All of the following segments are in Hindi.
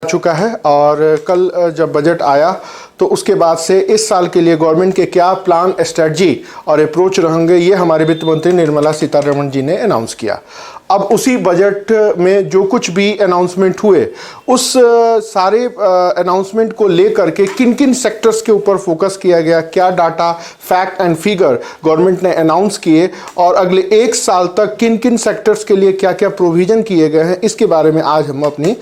चुका है और कल जब बजट आया तो उसके बाद से इस साल के लिए गवर्नमेंट के क्या प्लान, स्ट्रेटजी और अप्रोच रहेंगे, ये हमारे वित्त मंत्री निर्मला सीतारमण जी ने अनाउंस किया। अब उसी बजट में जो कुछ भी अनाउंसमेंट हुए उस सारे अनाउंसमेंट को लेकर के किन किन सेक्टर्स के ऊपर फोकस किया गया, क्या data, fact and figure government ने अनाउंस किए और अगले एक साल तक किन किन सेक्टर्स के लिए क्या क्या प्रोविजन किए गए हैं, इसके बारे में आज हम अपनी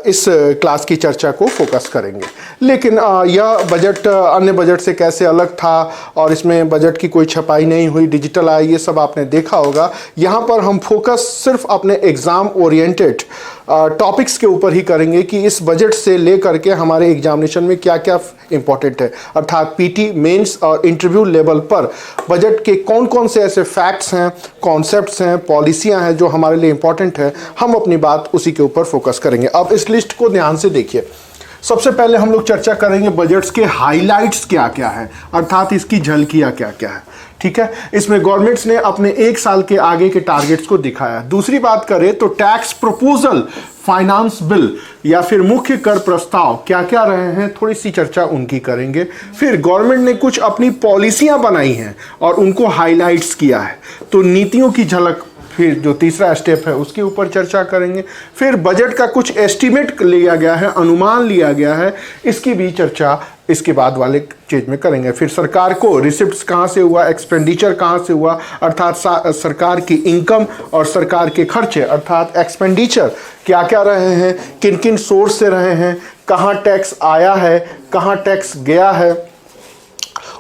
इस क्लास की चर्चा को फोकस करेंगे। लेकिन यह बजट अन्य बजट से कैसे अलग था और इसमें बजट की कोई छपाई नहीं हुई, डिजिटल आई, ये सब आपने देखा होगा। यहाँ पर हम फोकस सिर्फ अपने एग्जाम ओरिएंटेड टॉपिक्स के ऊपर ही करेंगे कि इस बजट से लेकर के हमारे एग्जामिनेशन में क्या क्या इंपॉर्टेंट है, अर्थात पीटी, मेंस और इंटरव्यू लेवल पर बजट के कौन कौन से ऐसे फैक्ट्स हैं, कॉन्सेप्ट्स हैं, पॉलिसियां हैं जो हमारे लिए इंपॉर्टेंट है। हम अपनी बात उसी के ऊपर फोकस करेंगे। अब इस लिस्ट को ध्यान से देखिए। सबसे पहले हम लोग चर्चा करेंगे बजट्स के हाइलाइट्स क्या क्या है, अर्थात इसकी झलकियां क्या क्या है। ठीक है, इसमें गवर्नमेंट्स ने अपने एक साल के आगे के टारगेट्स को दिखाया। दूसरी बात करें तो टैक्स प्रपोजल, फाइनेंस बिल या फिर मुख्य कर प्रस्ताव क्या क्या रहे हैं, थोड़ी सी चर्चा उनकी करेंगे। फिर गवर्नमेंट ने कुछ अपनी पॉलिसियां बनाई हैं और उनको हाईलाइट्स किया है, तो नीतियों की झलक, फिर जो तीसरा स्टेप है उसके ऊपर चर्चा करेंगे। फिर बजट का कुछ एस्टीमेट लिया गया है, अनुमान लिया गया है, इसकी भी चर्चा इसके बाद वाले चीज में करेंगे। फिर सरकार को रिसिप्ट्स कहाँ से हुआ, एक्सपेंडिचर कहाँ से हुआ, अर्थात सरकार की इनकम और सरकार के खर्चे अर्थात एक्सपेंडिचर क्या क्या रहे हैं, किन किन सोर्स से रहे हैं, कहाँ टैक्स आया है, कहाँ टैक्स गया है,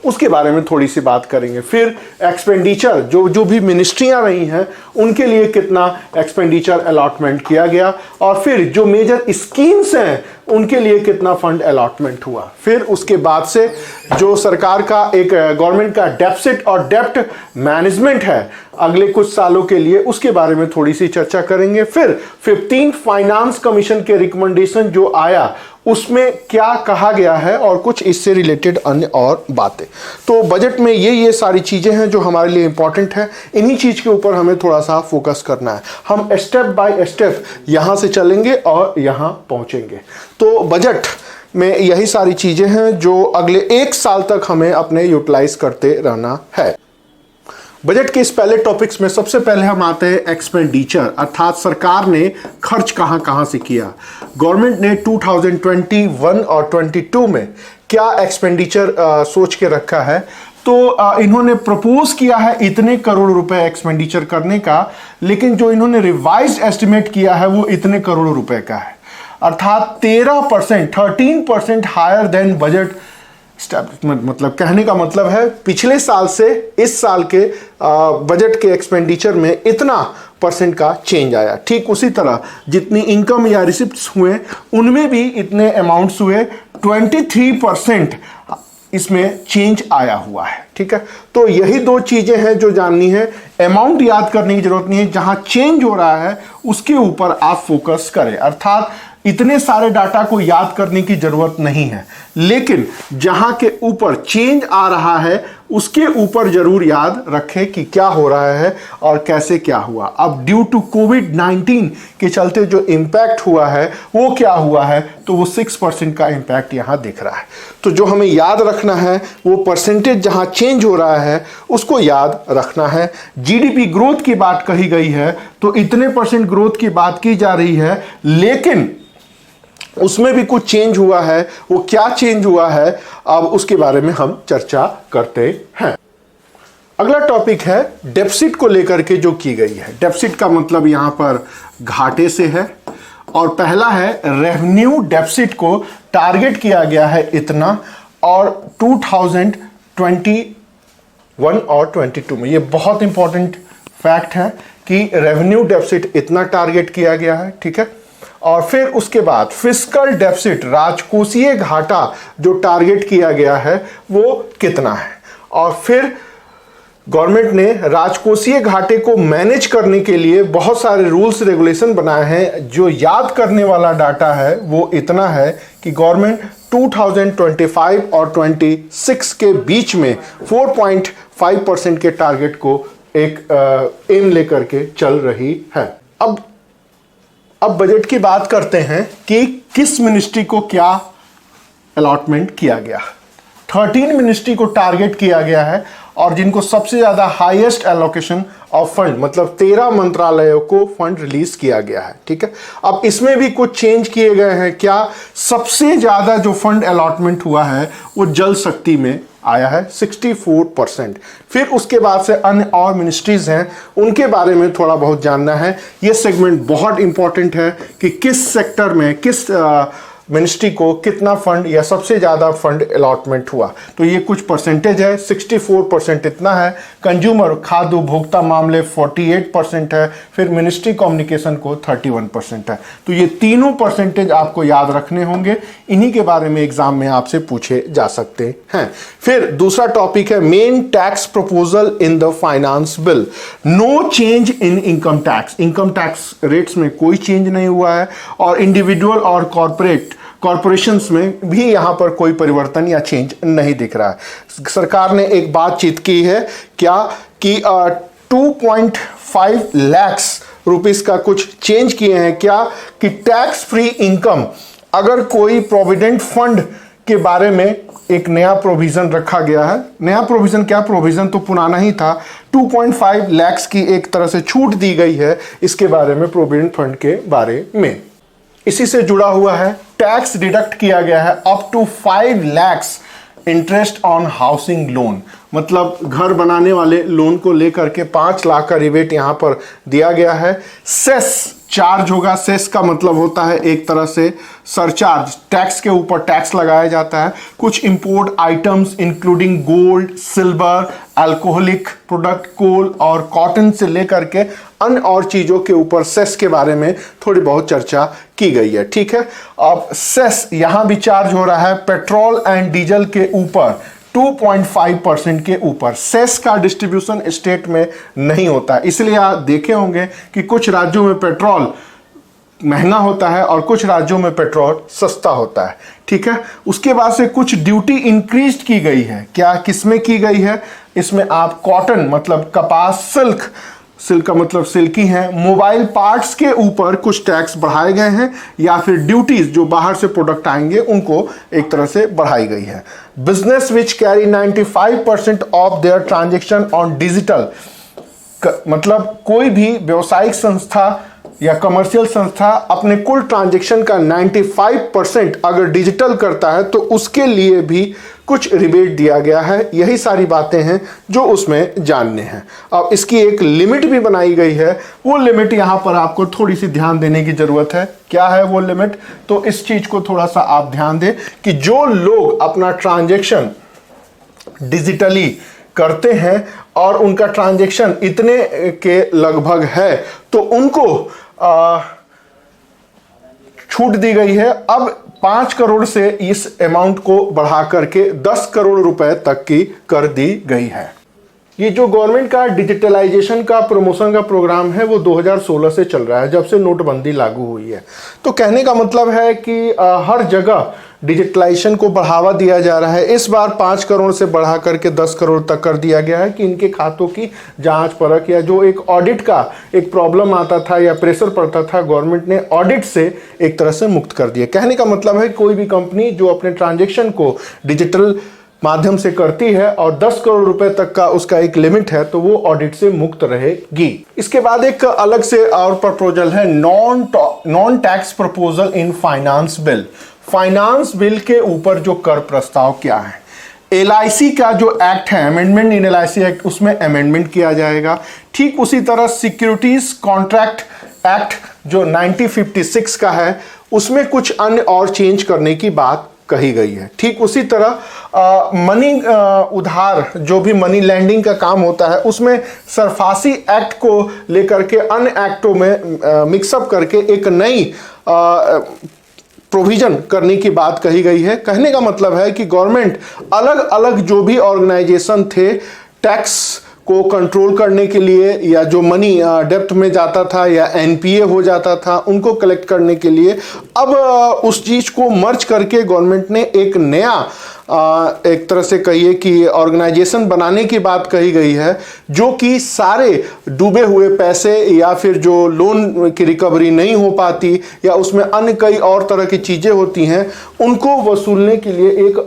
उसके बारे में थोड़ी सी बात करेंगे। फिर एक्सपेंडिचर जो भी मिनिस्ट्रियां रही हैं उनके लिए कितना एक्सपेंडिचर अलॉटमेंट किया गया और फिर जो मेजर स्कीम्स हैं उनके लिए कितना फंड अलॉटमेंट हुआ। फिर उसके बाद से जो सरकार का एक गवर्नमेंट का डेफिसिट और डेप्ट मैनेजमेंट है अगले कुछ सालों के लिए, उसके बारे में थोड़ी सी चर्चा करेंगे। फिर 15th फाइनेंस कमीशन के रिकमेंडेशन जो आया उसमें क्या कहा गया है और कुछ इससे रिलेटेड अन्य और बातें। तो बजट में ये सारी चीजें हैं जो हमारे लिए इंपॉर्टेंट है, इन्हीं चीज के ऊपर हमें थोड़ा सा फोकस करना है। हम स्टेप बाय स्टेप यहां से चलेंगे और यहां पहुंचेंगे। तो बजट में यही सारी चीजें हैं जो अगले एक साल तक हमें अपने यूटिलाइज करते रहना है। बजट के इस पहले टॉपिक्स में सबसे पहले हम आते हैं एक्सपेंडिचर, अर्थात सरकार ने खर्च कहां कहां से किया। गवर्नमेंट ने 2021 और 22 में क्या एक्सपेंडिचर सोच के रखा है, तो इन्होंने प्रपोज किया है इतने करोड़ रुपए एक्सपेंडिचर करने का, लेकिन जो इन्होंने रिवाइज्ड एस्टिमेट किया है वो इतने करोड़ रुपए का है, अर्थात 13% हायर देन बजट। मतलब कहने का मतलब है पिछले साल से इस साल के बजट के एक्सपेंडिचर में इतना परसेंट का चेंज आया। ठीक उसी तरह जितनी इनकम या रिसिप्ट्स हुए उनमें भी इतने अमाउंट्स हुए, 23% इसमें चेंज आया हुआ है। ठीक है, तो यही दो चीजें हैं जो जाननी है। अमाउंट याद करने की जरूरत नहीं है, जहां चेंज हो रहा है उसके ऊपर आप फोकस करें, अर्थात इतने सारे डाटा को याद करने की जरूरत नहीं है, लेकिन जहां के ऊपर चेंज आ रहा है उसके ऊपर जरूर याद रखें कि क्या हो रहा है और कैसे क्या हुआ। अब ड्यू टू कोविड-19 के चलते जो इम्पैक्ट हुआ है वो क्या हुआ है, तो वो 6% का इम्पैक्ट यहां दिख रहा है। तो जो हमें याद रखना है वो परसेंटेज जहां चेंज हो रहा है उसको याद रखना है। जीडीपी ग्रोथ की बात कही गई है तो इतने % ग्रोथ की बात की जा रही है, लेकिन उसमें भी कुछ चेंज हुआ है। वो क्या चेंज हुआ है अब उसके बारे में हम चर्चा करते हैं। अगला टॉपिक है डेफिसिट को लेकर के जो की गई है। डेफिसिट का मतलब यहां पर घाटे से है और पहला है रेवेन्यू डेफिसिट को टारगेट किया गया है इतना, और 2021 और 22 में ये बहुत इंपॉर्टेंट फैक्ट है कि रेवेन्यू डेफिसिट इतना टारगेट किया गया है। ठीक है, और फिर उसके बाद फिस्कल डेफिसिट, राजकोषीय घाटा जो टारगेट किया गया है वो कितना है, और फिर गवर्नमेंट ने राजकोषीय घाटे को मैनेज करने के लिए बहुत सारे रूल्स रेगुलेशन बनाए हैं। जो याद करने वाला डाटा है वो इतना है कि गवर्नमेंट 2025 और 26 के बीच में 4.5% के टारगेट को एक एम लेकर के चल रही है। अब बजट की बात करते हैं कि किस मिनिस्ट्री को क्या अलॉटमेंट किया गया। 13 मिनिस्ट्री को टारगेट किया गया है और जिनको सबसे ज्यादा हाईएस्ट एलोकेशन ऑफ फंड, मतलब 13 मंत्रालयों को फंड रिलीज किया गया है। ठीक है, अब इसमें भी कुछ चेंज किए गए हैं। क्या, सबसे ज्यादा जो फंड अलॉटमेंट हुआ है वो जल शक्ति में आया है 64%। फिर उसके बाद से अन्य और मिनिस्ट्रीज हैं, उनके बारे में थोड़ा बहुत जानना है। ये सेगमेंट बहुत इंपॉर्टेंट है कि किस सेक्टर में किस मिनिस्ट्री को कितना फंड या सबसे ज़्यादा फंड अलॉटमेंट हुआ। तो ये कुछ परसेंटेज है, 64% इतना है। कंज्यूमर खाद्य उपभोक्ता मामले 48% है। फिर मिनिस्ट्री कम्युनिकेशन को 31% है। तो ये तीनों परसेंटेज आपको याद रखने होंगे, इन्हीं के बारे में एग्जाम में आपसे पूछे जा सकते हैं। फिर दूसरा टॉपिक है main tax proposal in the finance bill. No change in income tax. Income tax rates में कोई चेंज नहीं हुआ है और इंडिविजुअल और कॉरपोरेशंस में भी यहां पर कोई परिवर्तन या चेंज नहीं दिख रहा है। सरकार ने एक बातचीत की है क्या कि 2.5 लाख रुपीस का कुछ चेंज किए हैं क्या कि टैक्स फ्री इनकम, अगर कोई प्रोविडेंट फंड के बारे में एक नया प्रोविजन रखा गया है। नया प्रोविजन क्या, प्रोविजन तो पुराना ही था। 2.5 लाख की एक तरह से छूट दी गई है इसके बारे में, प्रोविडेंट फंड के बारे में। इसी से जुड़ा हुआ है टैक्स डिडक्ट किया गया है up to 5 lakh interest on housing loan, मतलब घर बनाने वाले लोन को लेकर के 5 लाख का रिबेट यहां पर दिया गया है। सेस चार्ज होगा। सेस का मतलब होता है एक तरह से सरचार्ज, टैक्स के ऊपर टैक्स लगाया जाता है। कुछ import items including gold, silver, alcoholic product, coal और कॉटन से लेकर के अन्य और चीजों के ऊपर सेस के बारे में थोड़ी बहुत चर्चा की गई है। ठीक है, अब सेस यहां भी चार्ज हो रहा है पेट्रोल एंड डीजल के ऊपर 2.5% के ऊपर। सेस का डिस्ट्रीब्यूशन स्टेट में नहीं होता है, इसलिए आप देखे होंगे कि कुछ राज्यों में पेट्रोल महंगा होता है और कुछ राज्यों में पेट्रोल सस्ता होता है। ठीक है, उसके बाद से कुछ ड्यूटी इंक्रीज की गई है। क्या, किसमें की गई है, इसमें आप कॉटन मतलब कपास, सिल्क का मतलब सिल्की है, मोबाइल पार्ट्स के ऊपर कुछ टैक्स बढ़ाए गए हैं या फिर ड्यूटीज जो बाहर से प्रोडक्ट आएंगे उनको एक तरह से बढ़ाई गई है। Business which carry 95% of their transaction on digital, मतलब कोई भी व्यावसायिक संस्था या कमर्शियल संस्था अपने कुल ट्रांजैक्शन का 95% अगर डिजिटल करता है तो उसके लिए भी कुछ रिबेट दिया गया है। यही सारी बातें हैं जो उसमें जानने हैं। अब इसकी एक लिमिट भी बनाई गई है, वो लिमिट यहां पर आपको थोड़ी सी ध्यान देने की जरूरत है। क्या है वो लिमिट, तो इस चीज को थोड़ा सा आप ध्यान दें कि जो लोग अपना ट्रांजैक्शन डिजिटली करते हैं और उनका ट्रांजैक्शन इतने के लगभग है तो उनको छूट दी गई है। अब 5 करोड़ से इस अमाउंट को बढ़ा करके 10 करोड़ रुपए तक की कर दी गई है। ये जो गवर्नमेंट का डिजिटलाइजेशन का प्रमोशन का प्रोग्राम है वो 2016 से चल रहा है, जब से नोटबंदी लागू हुई है। तो कहने का मतलब है कि हर जगह डिजिटलाइजेशन को बढ़ावा दिया जा रहा है। इस बार 5 करोड़ से बढ़ा करके 10 करोड़ तक कर दिया गया है कि इनके खातों की जांच परख या जो एक ऑडिट का एक प्रॉब्लम आता था या प्रेशर पड़ता था, गवर्नमेंट ने ऑडिट से एक तरह से मुक्त कर दिया। कहने का मतलब है कोई भी कंपनी जो अपने ट्रांजेक्शन को डिजिटल माध्यम से करती है और 10 करोड़ रुपए तक का उसका एक लिमिट है तो वो ऑडिट से मुक्त रहेगी। इसके बाद एक अलग से और प्रपोजल है non tax proposal in finance bill. Finance bill के ऊपर जो कर प्रस्ताव क्या है, LIC का जो एक्ट है, अमेंडमेंट इन LIC एक्ट, उसमें अमेंडमेंट किया जाएगा। ठीक उसी तरह सिक्योरिटीज कॉन्ट्रैक्ट एक्ट जो 1956 का है उसमें कुछ अन्य और चेंज करने की बात कही गई है। ठीक उसी तरह मनी उधार जो भी मनी लैंडिंग का काम होता है उसमें सरफासी एक्ट को लेकर के अन्य एक्टों में मिक्सअप करके एक नई प्रोविजन करने की बात कही गई है। कहने का मतलब है कि गवर्नमेंट अलग अलग जो भी ऑर्गेनाइजेशन थे टैक्स को कंट्रोल करने के लिए, या जो मनी डेप्थ में जाता था या एनपीए हो जाता था उनको कलेक्ट करने के लिए अब उस चीज को मर्ज करके गवर्नमेंट ने एक नया एक तरह से कहिए कि ऑर्गेनाइजेशन बनाने की बात कही गई है, जो कि सारे डूबे हुए पैसे या फिर जो लोन की रिकवरी नहीं हो पाती या उसमें अन्य कई और तरह की चीजें होती हैं उनको वसूलने के लिए एक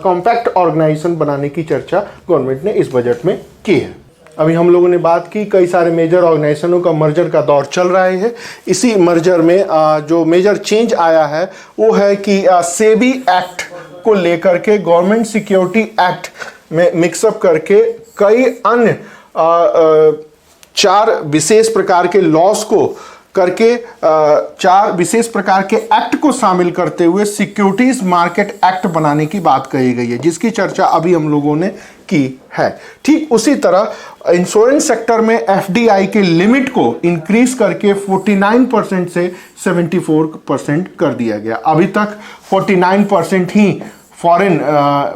कॉम्पैक्ट ऑर्गेनाइजेशन बनाने की चर्चा गवर्नमेंट ने इस बजट में की है। अभी हम लोगों ने बात की कई सारे मेजर ऑर्गेनाइजेशनों का मर्जर का दौर चल रहा है। इसी मर्जर में जो मेजर चेंज आया है वो है कि सेबी एक्ट को लेकर के गवर्नमेंट सिक्योरिटी एक्ट में मिक्सअप करके कई अन्य 4 विशेष प्रकार के लॉस को करके 4 विशेष प्रकार के एक्ट को शामिल करते हुए सिक्योरिटीज मार्केट एक्ट बनाने की बात कही गई है, जिसकी चर्चा अभी हम लोगों ने की है। ठीक उसी तरह इंश्योरेंस सेक्टर में एफडीआई के लिमिट को इंक्रीज करके 49% से 74% कर दिया गया। अभी तक 49% ही फॉरेन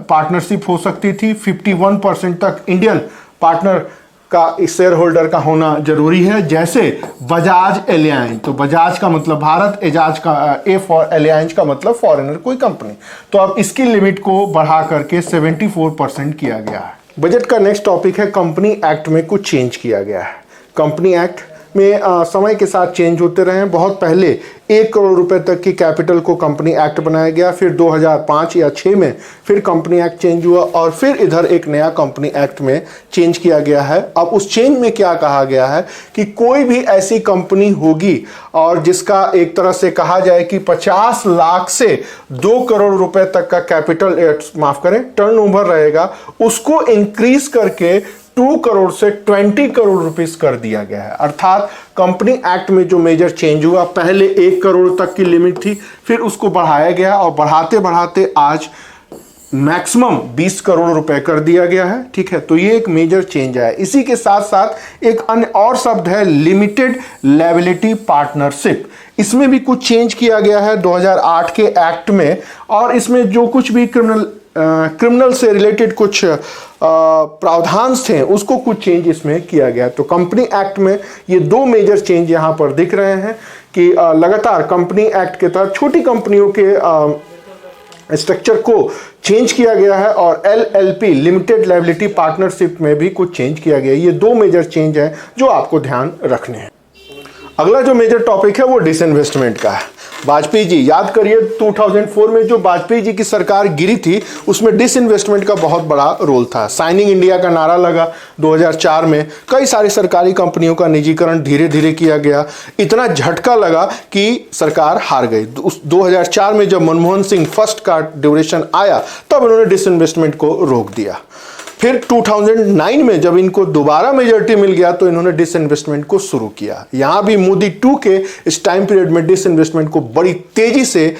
पार्टनरशिप हो सकती थी, 51% तक इंडियन पार्टनर का शेयर होल्डर का होना जरूरी है। जैसे बजाज एलियांज, तो बजाज का मतलब भारत, एजाज का ए फॉर एलियांज का मतलब फॉरेनर कोई कंपनी, तो अब इसकी लिमिट को बढ़ा करके 74% किया गया है। बजट का नेक्स्ट टॉपिक है कंपनी एक्ट में कुछ चेंज किया गया है। कंपनी एक्ट में समय के साथ चेंज होते रहे हैं। बहुत पहले 1 करोड़ रुपए तक की कैपिटल को कंपनी एक्ट बनाया गया, फिर 2005 या 6 में फिर कंपनी एक्ट चेंज हुआ और फिर इधर एक नया कंपनी एक्ट में चेंज किया गया है। अब उस चेंज में क्या कहा गया है कि कोई भी ऐसी कंपनी होगी और जिसका एक तरह से कहा जाए कि 50 लाख से 2 करोड़ रुपए तक का कैपिटल, माफ करें, टर्नओवर रहेगा, उसको इंक्रीज करके 2 करोड़ से 20 करोड़ रुपीस कर दिया गया है। अर्थात कंपनी एक्ट में जो मेजर चेंज हुआ, पहले 1 करोड़ तक की लिमिट थी, फिर उसको बढ़ाया गया और बढ़ाते बढ़ाते आज मैक्सिमम 20 करोड़ रुपए कर दिया गया है। ठीक है, तो ये एक मेजर चेंज है। इसी के साथ साथ एक अन्य और शब्द है लिमिटेड लायबिलिटी पार्टनरशिप। इसमें भी कुछ चेंज किया गया है 2008 के एक्ट में, और इसमें जो कुछ भी क्रिमिनल से रिलेटेड कुछ प्रावधान थे उसको कुछ चेंज इसमें किया गया। तो कंपनी एक्ट में ये 2 मेजर चेंज यहां पर दिख रहे हैं कि लगातार कंपनी एक्ट के तहत छोटी कंपनियों के स्ट्रक्चर को चेंज किया गया है और एलएलपी लिमिटेड लायबिलिटी पार्टनरशिप में भी कुछ चेंज किया गया है। ये 2 मेजर चेंज हैं जो आपको ध्यान रखने हैं। अगला जो मेजर टॉपिक है वो डिसइन्वेस्टमेंट का है। वाजपेयी जी, याद करिए 2004 में जो वाजपेयी जी की सरकार गिरी थी उसमें डिसइन्वेस्टमेंट का बहुत बड़ा रोल था। साइनिंग इंडिया का नारा लगा 2004 में, कई सारी सरकारी कंपनियों का निजीकरण धीरे धीरे किया गया, इतना झटका लगा कि सरकार हार गई। 2004 में जब मनमोहन सिंह फर्स्ट का ड्यूरेशन आया तब उन्होंने डिसइन्वेस्टमेंट को रोक दिया। फिर 2009 में जब इनको दोबारा मेजॉरिटी मिल गया तो इन्होंने डिसइन्वेस्टमेंट को शुरू किया। यहां भी मोदी 2 के इस टाइम पीरियड में डिसइन्वेस्टमेंट को बड़ी तेजी से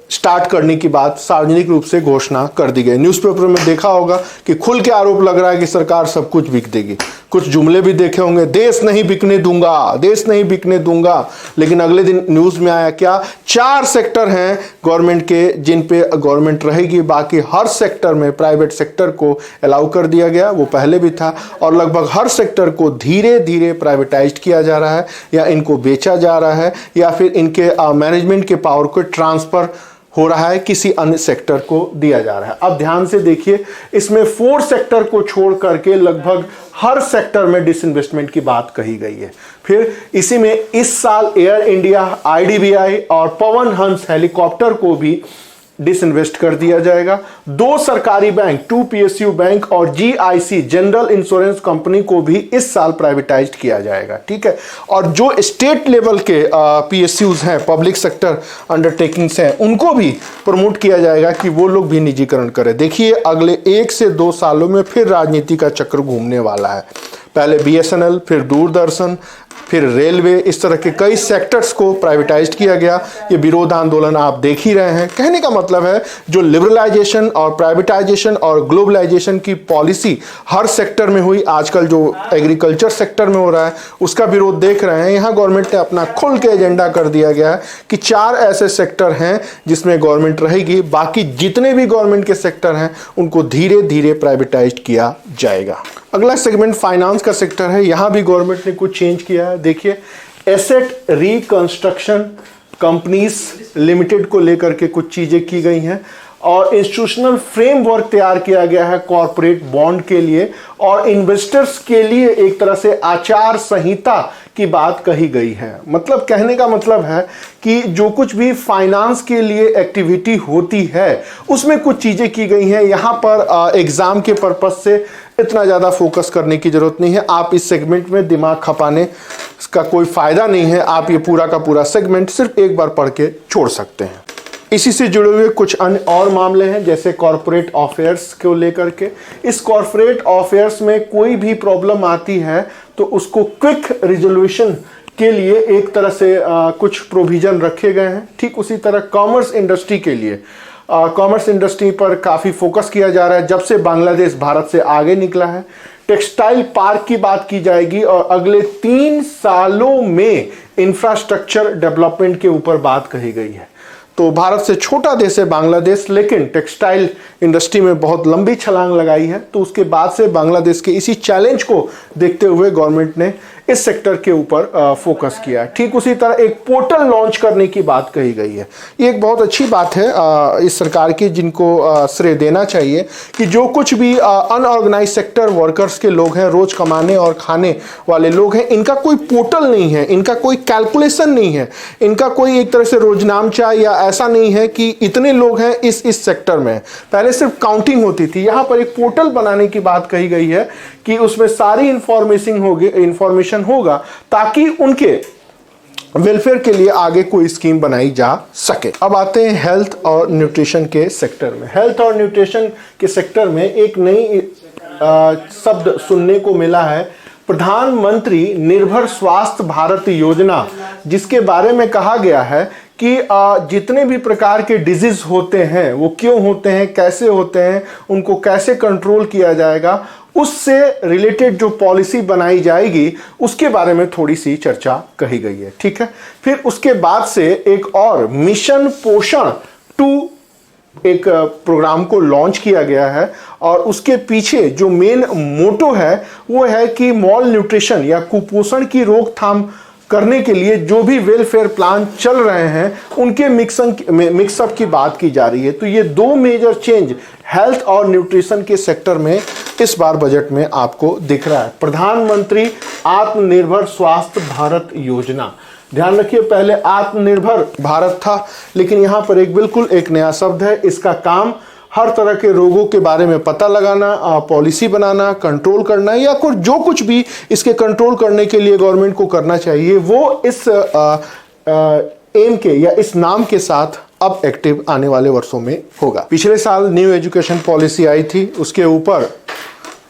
स्टार्ट करने की बात सार्वजनिक रूप से घोषणा कर दी गई। न्यूज़पेपर में देखा होगा कि खुल के आरोप लग रहा है कि सरकार सब कुछ बिक देगी। कुछ जुमले भी देखे होंगे, देश नहीं बिकने दूंगा, देश नहीं बिकने दूंगा। लेकिन अगले दिन न्यूज़ में आया क्या, 4 सेक्टर हैं गवर्नमेंट के जिन पे गवर्नमेंट रहेगी, बाकी हर सेक्टर में प्राइवेट सेक्टर को अलाउ कर दिया गया। वो पहले भी था और लगभग हर सेक्टर को धीरे धीरे प्राइवेटाइज किया जा रहा है या इनको बेचा जा रहा है या फिर इनके मैनेजमेंट के पावर को ट्रांसफर हो रहा है, किसी अन्य सेक्टर को दिया जा रहा है। अब ध्यान से देखिए, इसमें 4 सेक्टर को छोड़ करके लगभग हर सेक्टर में डिसइन्वेस्टमेंट की बात कही गई है। फिर इसी में इस साल एयर इंडिया, आईडीबीआई और पवन हंस हेलीकॉप्टर को भी डिसइन्वेस्ट कर दिया जाएगा। 2 सरकारी बैंक, 2 पीएसयू बैंक और जीआईसी जनरल इंश्योरेंस कंपनी को भी इस साल प्राइवेटाइज्ड किया जाएगा। ठीक है, और जो स्टेट लेवल के पीएसयूज हैं, पब्लिक सेक्टर अंडरटेकिंग्स हैं, उनको भी प्रमोट किया जाएगा कि वो लोग भी निजीकरण करें। देखिए, अगले 1 से 2 सालों में फिर राजनीति का चक्र घूमने वाला है। पहले बीएसएनएल, फिर दूरदर्शन, फिर रेलवे, इस तरह के कई सेक्टर्स को प्राइवेटाइज्ड किया गया। ये विरोध आंदोलन आप देख ही रहे हैं। कहने का मतलब है जो लिबरलाइजेशन और प्राइवेटाइजेशन और ग्लोबलाइजेशन की पॉलिसी हर सेक्टर में हुई, आजकल जो एग्रीकल्चर सेक्टर में हो रहा है उसका विरोध देख रहे हैं। यहाँ गवर्नमेंट ने अपना खुल के एजेंडा कर दिया गया है कि 4 ऐसे सेक्टर हैं जिसमें गवर्नमेंट रहेगी, बाकी जितने भी गवर्नमेंट के सेक्टर हैं उनको धीरे धीरे प्राइवेटाइज्ड किया जाएगा। अगला सेगमेंट फाइनेंस का सेक्टर है। यहाँ भी गवर्नमेंट ने कुछ चेंज किया है। देखिए, एसेट रिकंस्ट्रक्शन कंपनीज लिमिटेड को लेकर के कुछ चीजें की गई हैं और इंस्टीट्यूशनल फ्रेमवर्क तैयार किया गया है कॉरपोरेट बॉन्ड के लिए, और इन्वेस्टर्स के लिए एक तरह से आचार संहिता की बात कही गई है। मतलब कहने का मतलब है कि जो कुछ भी फाइनेंस के लिए एक्टिविटी होती है उसमें कुछ चीजें की गई हैं। यहाँ पर एग्जाम के पर्पज से इतना ज़्यादा फोकस करने की जरूरत नहीं है। आप इस सेगमेंट में दिमाग खपाने का कोई फायदा नहीं है। आप ये पूरा का पूरा सेगमेंट सिर्फ एक बार पढ़ के छोड़ सकते हैं। इसी से जुड़े हुए कुछ अन्य और मामले हैं, जैसे कॉरपोरेट अफेयर्स को लेकर के। इस कॉरपोरेट अफेयर्स में कोई भी प्रॉब्लम आती है तो उसको क्विक रिजोल्यूशन के लिए एक तरह से कुछ प्रोविजन रखे गए हैं। ठीक उसी तरह कॉमर्स इंडस्ट्री के लिए कॉमर्स इंडस्ट्री पर काफ़ी फोकस किया जा रहा है जब से बांग्लादेश भारत से आगे निकला है। टेक्सटाइल पार्क की बात की जाएगी और अगले 3 सालों में इंफ्रास्ट्रक्चर डेवलपमेंट के ऊपर बात कही गई है। तो भारत से छोटा देश है बांग्लादेश, लेकिन टेक्सटाइल इंडस्ट्री में बहुत लंबी छलांग लगाई है। तो उसके बाद से बांग्लादेश के इसी चैलेंज को देखते हुए गवर्नमेंट ने इस सेक्टर के ऊपर फोकस किया है। ठीक उसी तरह एक पोर्टल लॉन्च करने की बात कही गई है। ये एक बहुत अच्छी बात है इस सरकार की, जिनको श्रेय देना चाहिए कि जो कुछ भी अनऑर्गेनाइज सेक्टर वर्कर्स के लोग हैं, रोज कमाने और खाने वाले लोग हैं, इनका कोई पोर्टल नहीं है, इनका कोई कैलकुलेशन नहीं है, इनका कोई एक तरह से रोजनामचा या ऐसा नहीं है कि इतने लोग हैं इस सेक्टर में। पहले सिर्फ काउंटिंग होती थी। यहाँ पर एक पोर्टल बनाने की बात कही गई है कि उसमें सारी इंफॉर्मेशन होगा ताकि उनके वेलफेयर के लिए आगे कोई स्कीम बनाई जा सके। अब आते हैं हेल्थ और न्यूट्रिशन के सेक्टर में। हेल्थ और न्यूट्रिशन के सेक्टर में एक नई शब्द सुनने को मिला है, प्रधानमंत्री निर्भर स्वास्थ्य भारत योजना, जिसके बारे में कहा गया है कि जितने भी प्रकार के डिजीज होते हैं वो क्यों होते हैं, कैसे होते हैं, उनको कैसे कंट्रोल किया जाएगा, उससे रिलेटेड जो पॉलिसी बनाई जाएगी उसके बारे में थोड़ी सी चर्चा कही गई है। ठीक है, फिर उसके बाद से एक और मिशन पोषण 2 एक प्रोग्राम को लॉन्च किया गया है और उसके पीछे जो मेन मोटो है वो है कि मॉल न्यूट्रिशन या कुपोषण की रोकथाम करने के लिए जो भी वेलफेयर प्लान चल रहे हैं उनके मिक्सअप की बात की जा रही है। तो ये 2 मेजर चेंज हेल्थ और न्यूट्रिशन के सेक्टर में इस बार बजट में आपको दिख रहा है। प्रधानमंत्री आत्मनिर्भर स्वास्थ्य भारत योजना, ध्यान रखिए पहले आत्मनिर्भर भारत था, लेकिन यहाँ पर बिल्कुल एक नया शब्द है। इसका काम हर तरह के रोगों के बारे में पता लगाना, पॉलिसी बनाना, कंट्रोल करना, या जो कुछ भी इसके कंट्रोल करने के लिए गवर्नमेंट को करना चाहिए वो इस एम के या इस नाम के साथ अब एक्टिव आने वाले वर्षों में होगा। पिछले साल न्यू एजुकेशन पॉलिसी आई थी, उसके ऊपर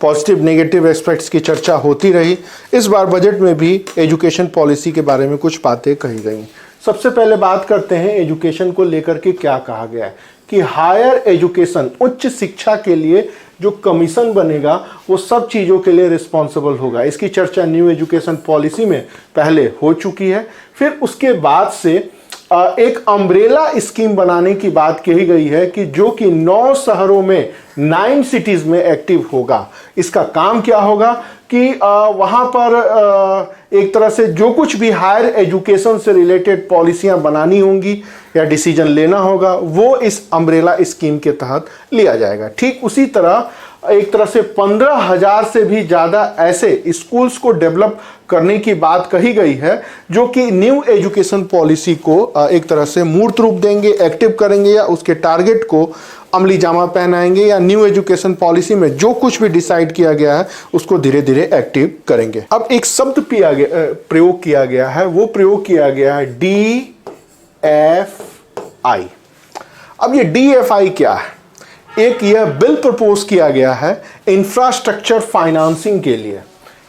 पॉजिटिव नेगेटिव एस्पेक्ट्स की चर्चा होती रही। इस बार बजट में भी एजुकेशन पॉलिसी के बारे में कुछ बातें कही गई। सबसे पहले बात करते हैं एजुकेशन को लेकर के क्या कहा गया है कि हायर एजुकेशन, उच्च शिक्षा के लिए जो कमीशन बनेगा वो सब चीज़ों के लिए रिस्पॉन्सिबल होगा। इसकी चर्चा न्यू एजुकेशन पॉलिसी में पहले हो चुकी है। फिर उसके बाद से एक अम्ब्रेला स्कीम बनाने की बात कही गई है कि जो कि 9 शहरों में 9 सिटीज में एक्टिव होगा। इसका काम क्या होगा कि वहाँ पर एक तरह से जो कुछ भी हायर एजुकेशन से रिलेटेड पॉलिसियाँ बनानी होंगी या डिसीजन लेना होगा वो इस अम्ब्रेला स्कीम के तहत लिया जाएगा। ठीक उसी तरह एक तरह से 15,000 से भी ज़्यादा ऐसे स्कूल्स को डेवलप करने की बात कही गई है जो कि न्यू एजुकेशन पॉलिसी को एक तरह से मूर्त रूप देंगे, एक्टिव करेंगे या उसके टारगेट को अमली जामा पहनाएंगे, या न्यू एजुकेशन पॉलिसी में जो कुछ भी डिसाइड किया गया है उसको धीरे धीरे एक्टिव करेंगे। अब एक शब्द प्रयोग किया गया है, वो प्रयोग किया गया है DFI। अब ये DFI क्या है? एक यह बिल प्रपोज किया गया है इंफ्रास्ट्रक्चर फाइनेंसिंग के लिए,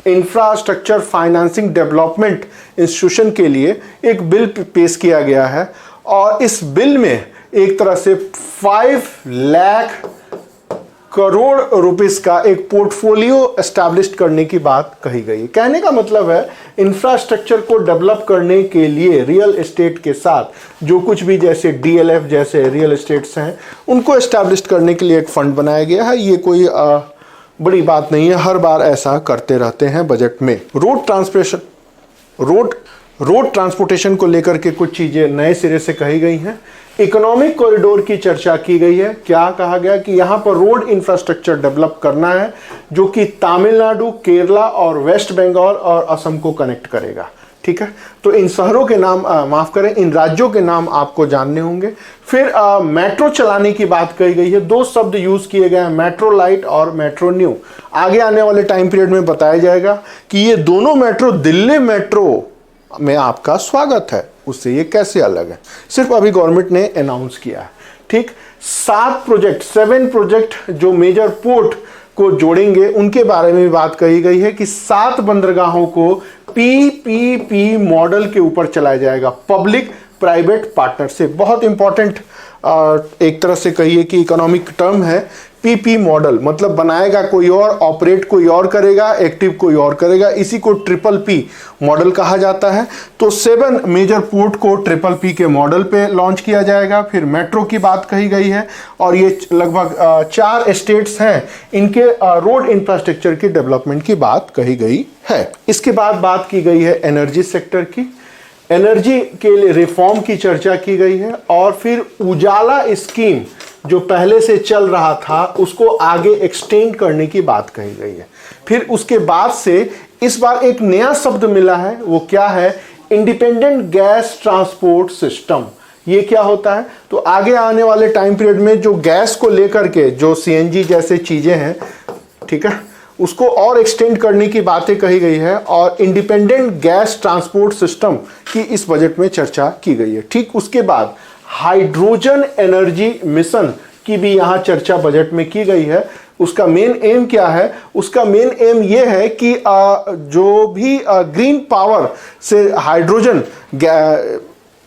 इंफ्रास्ट्रक्चर फाइनेंसिंग डेवलपमेंट इंस्टीट्यूशन के लिए एक बिल पेश किया गया है और इस बिल में एक तरह से 5 लाख करोड़ रुपीस का एक पोर्टफोलियो एस्टैब्लिश करने की बात कही गई है। कहने का मतलब है इंफ्रास्ट्रक्चर को डेवलप करने के लिए रियल एस्टेट के साथ जो कुछ भी जैसे DLF जैसे रियल एस्टेट्स हैं उनको एस्टैब्लिश करने के लिए एक फंड बनाया गया है। ये कोई बड़ी बात नहीं है, हर बार ऐसा करते रहते हैं बजट में। रोड ट्रांसपोर्टेशन को लेकर के कुछ चीजें नए सिरे से कही गई हैं। इकोनॉमिक कॉरिडोर की चर्चा की गई है। क्या कहा गया कि यहां पर रोड इंफ्रास्ट्रक्चर डेवलप करना है जो कि तमिलनाडु, केरला और वेस्ट बंगाल और असम को कनेक्ट करेगा। ठीक है, तो इन शहरों के नाम माफ करें, इन राज्यों के नाम आपको जानने होंगे। फिर मेट्रो चलाने की बात कही गई है। दो शब्द यूज किए गए हैं, मेट्रो लाइट और मेट्रो न्यू। आगे आने वाले टाइम पीरियड में बताया जाएगा कि ये दोनों मेट्रो दिल्ली मेट्रो में आपका स्वागत है, उससे ये कैसे अलग है, सिर्फ अभी गवर्नमेंट ने अनाउंस किया है। ठीक, 7 प्रोजेक्ट जो मेजर पोर्ट को जोड़ेंगे उनके बारे में बात कही गई है कि 7 बंदरगाहों को पीपीपी मॉडल के ऊपर चलाया जाएगा, पब्लिक प्राइवेट पार्टनरशिप। बहुत इंपॉर्टेंट एक तरह से कहिए कि इकोनॉमिक टर्म है पीपी मॉडल, मतलब बनाएगा कोई और, ऑपरेट कोई और करेगा, एक्टिव कोई और करेगा, इसी को ट्रिपल पी मॉडल कहा जाता है। तो 7 मेजर पोर्ट को ट्रिपल पी के मॉडल पे लॉन्च किया जाएगा। फिर मेट्रो की बात कही गई है और ये लगभग 4 स्टेट्स हैं, इनके रोड इंफ्रास्ट्रक्चर की डेवलपमेंट की बात कही गई है। इसके बाद बात की गई है एनर्जी सेक्टर की। एनर्जी के लिए रिफॉर्म की चर्चा की गई है और फिर उजाला स्कीम जो पहले से चल रहा था उसको आगे एक्सटेंड करने की बात कही गई है। फिर उसके बाद से इस बार एक नया शब्द मिला है, वो क्या है, इंडिपेंडेंट गैस ट्रांसपोर्ट सिस्टम। ये क्या होता है, तो आगे आने वाले टाइम पीरियड में जो गैस को लेकर के जो सीएनजी जैसे चीजें हैं, ठीक है, उसको और एक्सटेंड करने की बातें कही गई है और इंडिपेंडेंट गैस ट्रांसपोर्ट सिस्टम की इस बजट में चर्चा की गई है। ठीक, उसके बाद हाइड्रोजन एनर्जी मिशन की भी यहां चर्चा बजट में की गई है। उसका मेन एम क्या है, उसका मेन एम यह है कि जो भी ग्रीन पावर से हाइड्रोजन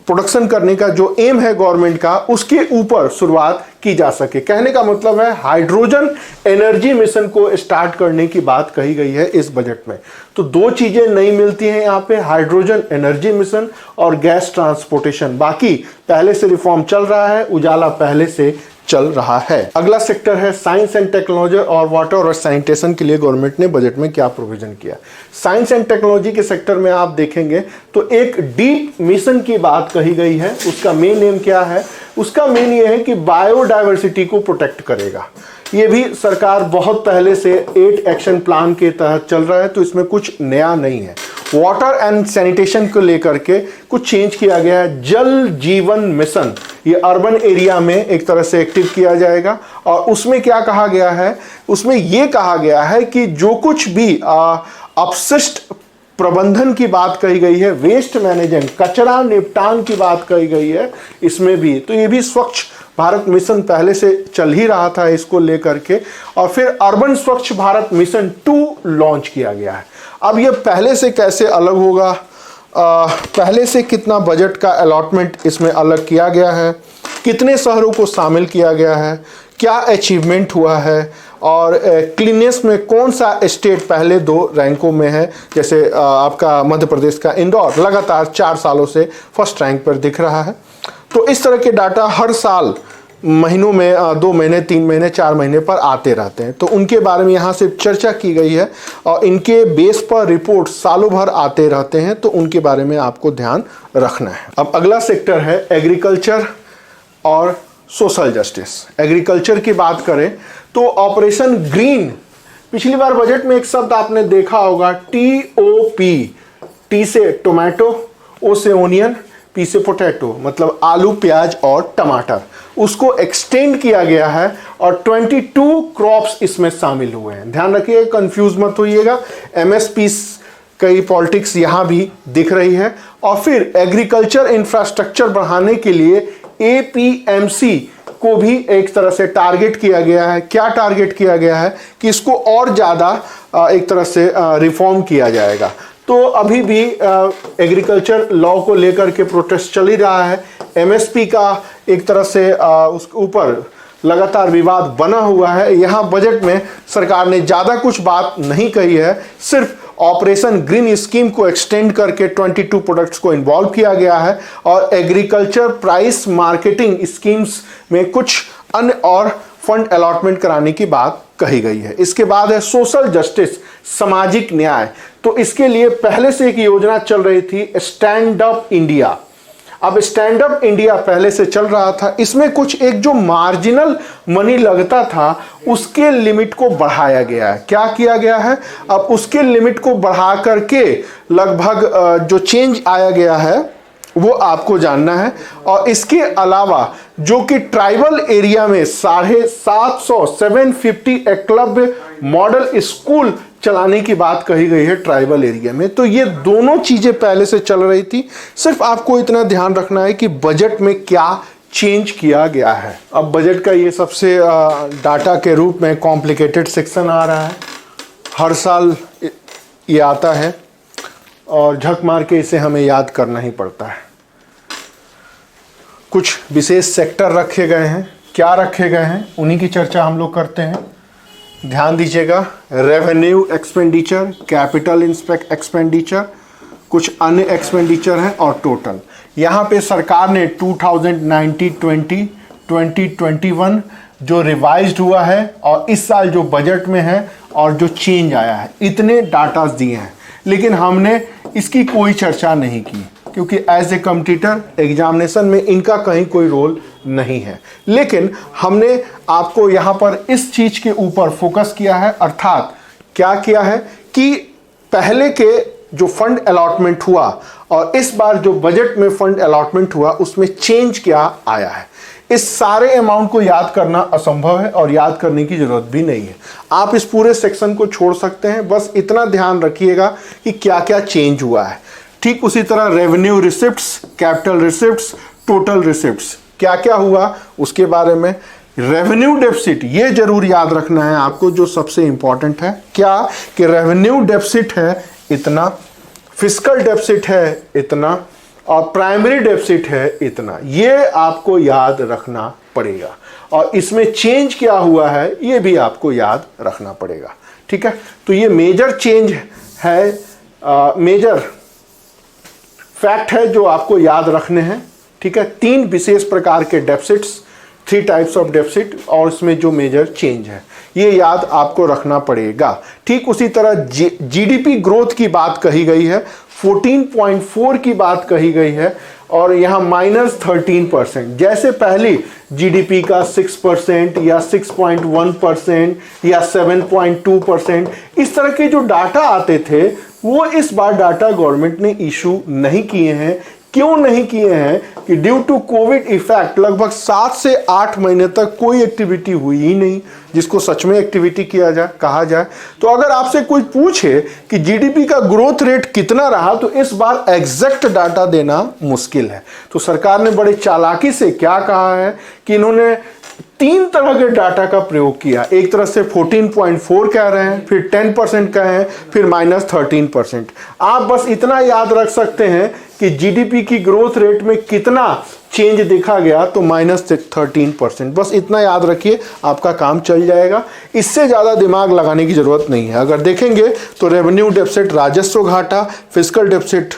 प्रोडक्शन करने का जो एम है गवर्नमेंट का, उसके ऊपर शुरुआत की जा सके। कहने का मतलब है हाइड्रोजन एनर्जी मिशन को स्टार्ट करने की बात कही गई है इस बजट में। तो 2 चीजें नई मिलती हैं यहाँ पे, हाइड्रोजन एनर्जी मिशन और गैस ट्रांसपोर्टेशन। बाकी पहले से रिफॉर्म चल रहा है, उजाला पहले से चल रहा है। अगला सेक्टर है साइंस एंड टेक्नोलॉजी और वाटर और सैनिटेशन के लिए गवर्नमेंट ने बजट में क्या प्रोविजन किया। साइंस एंड टेक्नोलॉजी के सेक्टर में आप देखेंगे तो एक डीप मिशन की बात कही गई है। उसका मेन नेम क्या है, उसका मेन ये है कि बायोडायवर्सिटी को प्रोटेक्ट करेगा। ये भी सरकार बहुत पहले से 8 एक्शन प्लान के तहत चल रहा है, तो इसमें कुछ नया नहीं है। वाटर एंड सैनिटेशन को लेकर के कुछ चेंज किया गया है। जल जीवन मिशन ये अर्बन एरिया में एक तरह से एक्टिव किया जाएगा और उसमें क्या कहा गया है, उसमें यह कहा गया है कि जो कुछ भी अपशिष्ट प्रबंधन की बात कही गई है, वेस्ट मैनेजमेंट, कचरा निपटान की बात कही गई है इसमें भी। तो ये भी स्वच्छ भारत मिशन पहले से चल ही रहा था इसको लेकर के, और फिर अर्बन स्वच्छ भारत मिशन 2 लॉन्च किया गया है। अब ये पहले से कैसे अलग होगा, पहले से कितना बजट का अलॉटमेंट इसमें अलग किया गया है, कितने शहरों को शामिल किया गया है, क्या अचीवमेंट हुआ है, और क्लीननेस में कौन सा स्टेट पहले 2 रैंकों में है। जैसे आपका मध्य प्रदेश का इंदौर लगातार 4 सालों से फर्स्ट रैंक पर दिख रहा है। तो इस तरह के डाटा हर साल महीनों में 2 महीने, 3 महीने, 4 महीने पर आते रहते हैं, तो उनके बारे में यहाँ से चर्चा की गई है और इनके बेस पर रिपोर्ट सालों भर आते रहते हैं, तो उनके बारे में आपको ध्यान रखना है। अब अगला सेक्टर है एग्रीकल्चर और सोशल जस्टिस। एग्रीकल्चर की बात करें तो ऑपरेशन ग्रीन, पिछली बार बजट में एक शब्द आपने देखा होगा TOP, T से टोमेटो, O से ओनियन, P से पोटैटो, मतलब आलू, प्याज और टमाटर, उसको एक्सटेंड किया गया है और 22 क्रॉप्स इसमें शामिल हुए हैं। ध्यान रखिए, कंफ्यूज मत होइएगा, MSP कई पॉलिटिक्स यहाँ भी दिख रही है। और फिर एग्रीकल्चर इंफ्रास्ट्रक्चर बढ़ाने के लिए APMC को भी एक तरह से टारगेट किया गया है। क्या टारगेट किया गया है कि इसको और ज़्यादा एक तरह से रिफॉर्म किया जाएगा। तो अभी भी एग्रीकल्चर लॉ को लेकर के प्रोटेस्ट चल ही रहा है। MSP का एक तरह से उसके ऊपर लगातार विवाद बना हुआ है। यहाँ बजट में सरकार ने ज़्यादा कुछ बात नहीं कही है, सिर्फ ऑपरेशन ग्रीन स्कीम को एक्सटेंड करके 22 प्रोडक्ट्स को इन्वॉल्व किया गया है और एग्रीकल्चर प्राइस मार्केटिंग स्कीम्स में कुछ अन्य और फंड अलॉटमेंट कराने की बात कही गई है। इसके बाद है सोशल जस्टिस, सामाजिक न्याय। तो इसके लिए पहले से एक योजना चल रही थी, स्टैंड अप इंडिया। अब स्टैंड अप इंडिया पहले से चल रहा था, इसमें कुछ एक जो मार्जिनल मनी लगता था उसके लिमिट को बढ़ाया गया है। क्या किया गया है, अब उसके लिमिट को बढ़ा करके लगभग जो चेंज आया गया है वो आपको जानना है। और इसके अलावा जो कि ट्राइबल एरिया में 750 एकलव्य मॉडल स्कूल चलाने की बात कही गई है ट्राइबल एरिया में। तो ये दोनों चीजें पहले से चल रही थी, सिर्फ आपको इतना ध्यान रखना है कि बजट में क्या चेंज किया गया है। अब बजट का ये सबसे डाटा के रूप में कॉम्प्लिकेटेड सेक्शन आ रहा है, हर साल ये आता है और झक मार के इसे हमें याद करना ही पड़ता है। कुछ विशेष सेक्टर रखे गए हैं, क्या रखे गए हैं उन्हीं की चर्चा हम लोग करते हैं। ध्यान दीजिएगा, रेवेन्यू एक्सपेंडिचर, कैपिटल एक्सपेंडिचर, कुछ अन्य एक्सपेंडिचर हैं और टोटल। यहाँ पे सरकार ने 2019-20, 2021 जो रिवाइज्ड हुआ है और इस साल जो बजट में है और जो चेंज आया है, इतने डाटास दिए हैं। लेकिन हमने इसकी कोई चर्चा नहीं की क्योंकि एज ए कॉम्पिटिटर एग्जामिनेशन में इनका कहीं कोई रोल नहीं है। लेकिन हमने आपको यहाँ पर इस चीज के ऊपर फोकस किया है, अर्थात क्या किया है कि पहले के जो फंड अलॉटमेंट हुआ और इस बार जो बजट में फंड अलॉटमेंट हुआ उसमें चेंज क्या आया है। इस सारे अमाउंट को याद करना असंभव है और याद करने की जरूरत भी नहीं है। आप इस पूरे सेक्शन को छोड़ सकते हैं, बस इतना ध्यान रखिएगा कि क्या क्या चेंज हुआ है। ठीक उसी तरह revenue receipts, capital receipts, total receipts, क्या क्या हुआ उसके बारे में। रेवेन्यू डेफिसिट, ये जरूर याद रखना है आपको, जो सबसे इंपॉर्टेंट है क्या कि रेवेन्यू डेफिसिट है इतना, फिस्कल डेफिसिट है इतना और प्राइमरी डेफिसिट है इतना। ये आपको याद रखना पड़ेगा और इसमें चेंज क्या हुआ है ये भी आपको याद रखना पड़ेगा। ठीक है, तो ये मेजर चेंज है, मेजर फैक्ट है जो आपको याद रखने हैं। ठीक है, 3 विशेष प्रकार के डेफिसिट्स, 3 टाइप्स ऑफ डेफिसिट और इसमें जो मेजर चेंज है ये याद आपको रखना पड़ेगा। ठीक उसी तरह जीडीपी ग्रोथ की बात कही गई है, 14.4 की बात कही गई है और यहाँ -13%। जैसे पहले जीडीपी का 6% या 6.1% या 7.2%, इस तरह के जो डाटा आते थे वो इस बार डाटा गवर्नमेंट ने इशू नहीं किए हैं। क्यों नहीं किए हैं कि ड्यू टू कोविड इफेक्ट लगभग 7 से 8 महीने तक कोई एक्टिविटी हुई ही नहीं जिसको सच में एक्टिविटी किया जाए कहा जाए। तो अगर आपसे कोई पूछे कि जीडीपी का ग्रोथ रेट कितना रहा तो इस बार एग्जैक्ट डाटा देना मुश्किल है। तो सरकार ने बड़े चालाकी से क्या कहा है कि इन्होंने 3 तरह के डाटा का प्रयोग किया। एक तरह से 14.4 कह रहे हैं, फिर 10% कह रहे हैं, फिर -13%। आप बस इतना याद रख सकते हैं कि जीडीपी की ग्रोथ रेट में कितना चेंज देखा गया, तो -13%। बस इतना याद रखिए, आपका काम चल जाएगा। इससे ज़्यादा दिमाग लगाने की जरूरत नहीं है। अगर देखेंगे तो रेवेन्यू डेफिसिट राजस्व घाटा, फिस्कल डेफिसिट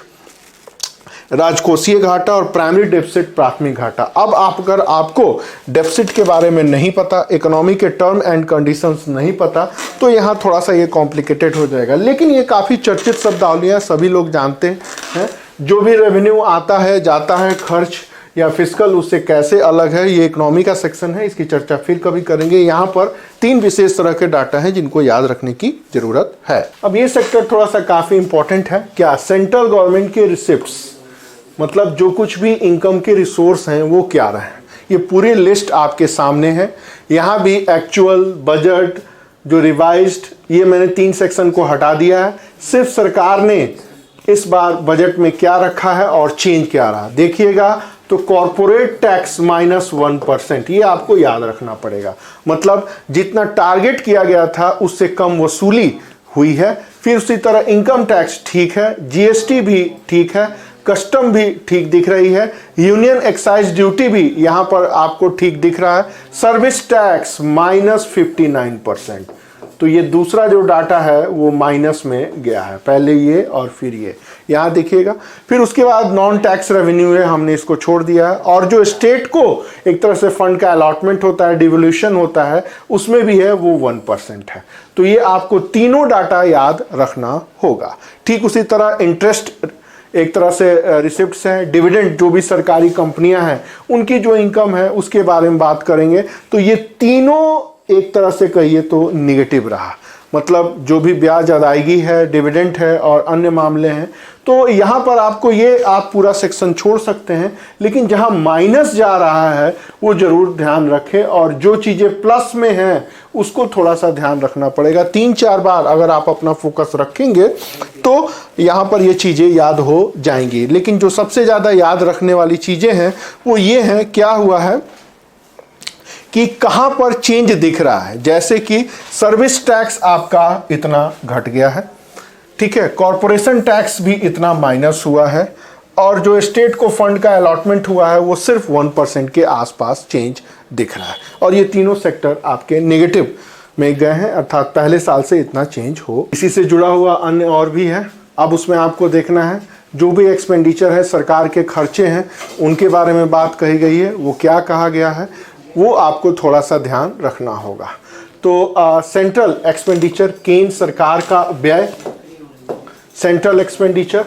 राजकोषीय घाटा और प्राइमरी डेफिसिट प्राथमिक घाटा। अब अगर आपको डेफिसिट के बारे में नहीं पता, इकोनॉमी के टर्म एंड कंडीशंस नहीं पता, तो यहाँ थोड़ा सा ये कॉम्प्लिकेटेड हो जाएगा। लेकिन ये काफ़ी चर्चित शब्दावलियाँ सभी लोग जानते हैं। जो भी रेवेन्यू आता है जाता है, खर्च या फिस्कल उससे कैसे अलग है, ये इकोनॉमी का सेक्शन है, इसकी चर्चा फिर कभी करेंगे। यहाँ पर 3 विशेष तरह के डाटा हैं जिनको याद रखने की जरूरत है। अब ये सेक्टर थोड़ा सा काफ़ी इंपॉर्टेंट है। क्या सेंट्रल गवर्नमेंट के रिसिप्ट्स, मतलब जो कुछ भी इनकम के रिसोर्स हैं वो क्या रहे हैं, ये पूरी लिस्ट आपके सामने है। यहाँ भी एक्चुअल, बजट, जो रिवाइज्ड, ये मैंने 3 सेक्शन को हटा दिया है। सिर्फ सरकार ने इस बार बजट में क्या रखा है और चेंज क्या रहा देखिएगा। तो कॉर्पोरेट टैक्स -1%, ये आपको याद रखना पड़ेगा। मतलब जितना टारगेट किया गया था उससे कम वसूली हुई है। फिर उसी तरह इनकम टैक्स ठीक है, जीएसटी भी ठीक है, कस्टम भी ठीक दिख रही है, यूनियन एक्साइज ड्यूटी भी यहाँ पर आपको ठीक दिख रहा है, सर्विस टैक्स -59%। तो ये दूसरा जो डाटा है वो माइनस में गया है, पहले ये और फिर ये। यहाँ देखिएगा। फिर उसके बाद नॉन टैक्स रेवेन्यू है, हमने इसको छोड़ दिया है। और जो स्टेट को एक तरह से फंड का अलॉटमेंट होता है, डिवोल्यूशन होता है, उसमें भी है वो 1% है। तो ये आपको तीनों डाटा याद रखना होगा। ठीक उसी तरह इंटरेस्ट एक तरह से रिसिप्ट्स हैं, डिविडेंड जो भी सरकारी कंपनियां हैं उनकी जो इनकम है उसके बारे में बात करेंगे। तो ये तीनों एक तरह से कहिए तो निगेटिव रहा, मतलब जो भी ब्याज अदायगी है, डिविडेंड है और अन्य मामले हैं। तो यहाँ पर आपको ये आप पूरा सेक्शन छोड़ सकते हैं, लेकिन जहाँ माइनस जा रहा है वो जरूर ध्यान रखें, और जो चीज़ें प्लस में हैं उसको थोड़ा सा ध्यान रखना पड़ेगा। 3-4 बार अगर आप अपना फोकस रखेंगे तो यहाँ पर ये चीज़ें याद हो जाएंगी। लेकिन जो सबसे ज़्यादा याद रखने वाली चीज़ें हैं वो ये हैं, क्या हुआ है कि कहां पर चेंज दिख रहा है। जैसे कि सर्विस टैक्स आपका इतना घट गया है, ठीक है, कॉरपोरेशन टैक्स भी इतना माइनस हुआ है, और जो स्टेट को फंड का अलॉटमेंट हुआ है वो सिर्फ 1% के आसपास चेंज दिख रहा है। और ये तीनों सेक्टर आपके नेगेटिव में गए हैं, अर्थात पहले साल से इतना चेंज हो। इसी से जुड़ा हुआ अन्य और भी है। अब उसमें आपको देखना है जो भी एक्सपेंडिचर है, सरकार के खर्चे हैं, उनके बारे में बात कही गई है, वो क्या कहा गया है वो आपको थोड़ा सा ध्यान रखना होगा। तो सेंट्रल एक्सपेंडिचर, केंद्र सरकार का व्यय, सेंट्रल एक्सपेंडिचर,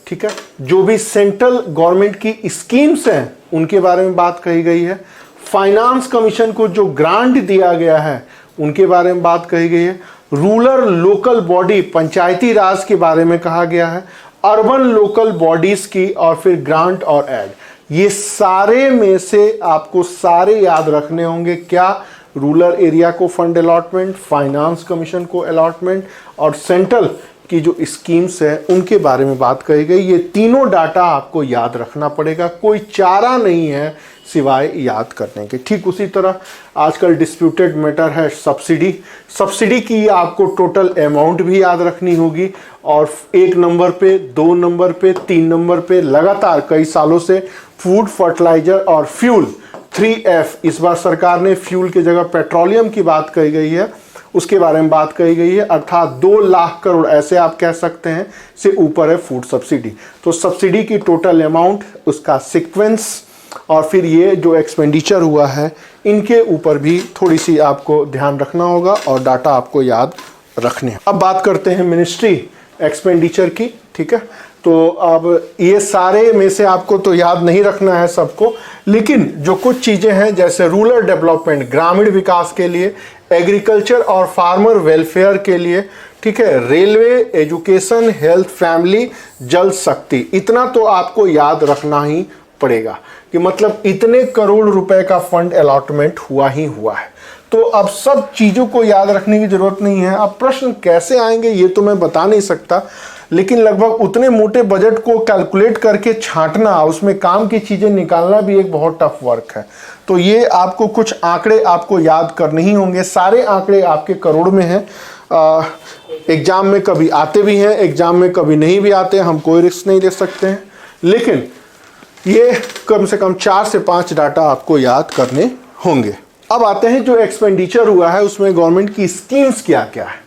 ठीक है, जो भी सेंट्रल गवर्नमेंट की स्कीम्स हैं उनके बारे में बात कही गई है। फाइनेंस कमीशन को जो ग्रांट दिया गया है उनके बारे में बात कही गई है। रूरल लोकल बॉडी, पंचायती राज के बारे में कहा गया है। अर्बन लोकल बॉडीज की, और फिर ग्रांट और एड, ये सारे में से आपको सारे याद रखने होंगे। क्या? रूरल एरिया को फंड अलॉटमेंट, फाइनेंस कमीशन को अलॉटमेंट, और सेंट्रल की जो स्कीम्स है उनके बारे में बात कही गई। ये तीनों डाटा आपको याद रखना पड़ेगा, कोई चारा नहीं है सिवाय याद करने के। ठीक उसी तरह आजकल डिस्प्यूटेड मैटर है सब्सिडी, सब्सिडी की आपको टोटल अमाउंट भी याद रखनी होगी, और 1 नंबर पे, 2 नंबर पे, 3 नंबर पे लगातार कई सालों से फूड, फर्टिलाइजर और फ्यूल, 3F। इस बार सरकार ने फ्यूल की जगह पेट्रोलियम की बात कही गई है, उसके बारे में बात कही गई है, अर्थात 2 लाख करोड़ ऐसे आप कह सकते हैं से ऊपर है फूड सब्सिडी। तो सब्सिडी की टोटल अमाउंट, उसका सीक्वेंस, और फिर ये जो एक्सपेंडिचर हुआ है इनके ऊपर भी थोड़ी सी आपको ध्यान रखना होगा और डाटा आपको याद रखने हैं। अब बात करते हैं मिनिस्ट्री एक्सपेंडिचर की, ठीक है। तो अब ये सारे में से आपको तो याद नहीं रखना है सबको, लेकिन जो कुछ चीज़ें हैं जैसे रूरल डेवलपमेंट, ग्रामीण विकास के लिए, एग्रीकल्चर और फार्मर वेलफेयर के लिए, ठीक है, रेलवे, एजुकेशन, हेल्थ, फैमिली, जल शक्ति, इतना तो आपको याद रखना ही पड़ेगा कि मतलब इतने करोड़ रुपए का फंड अलॉटमेंट हुआ ही हुआ है। तो अब सब चीज़ों को याद रखने की जरूरत नहीं है। अब प्रश्न कैसे आएंगे ये तो मैं बता नहीं सकता, लेकिन लगभग उतने मोटे बजट को कैलकुलेट करके छांटना, उसमें काम की चीज़ें निकालना भी एक बहुत टफ वर्क है। तो ये आपको कुछ आंकड़े आपको याद करने ही होंगे। सारे आंकड़े आपके करोड़ में हैं। एग्जाम में कभी आते भी हैं, एग्जाम में कभी नहीं भी आते, हम कोई रिस्क नहीं ले सकते हैं, लेकिन ये कम से कम 4 से 5 डाटा आपको याद करने होंगे। अब आते हैं जो एक्सपेंडिचर हुआ है उसमें गवर्नमेंट की स्कीम्स क्या क्या है।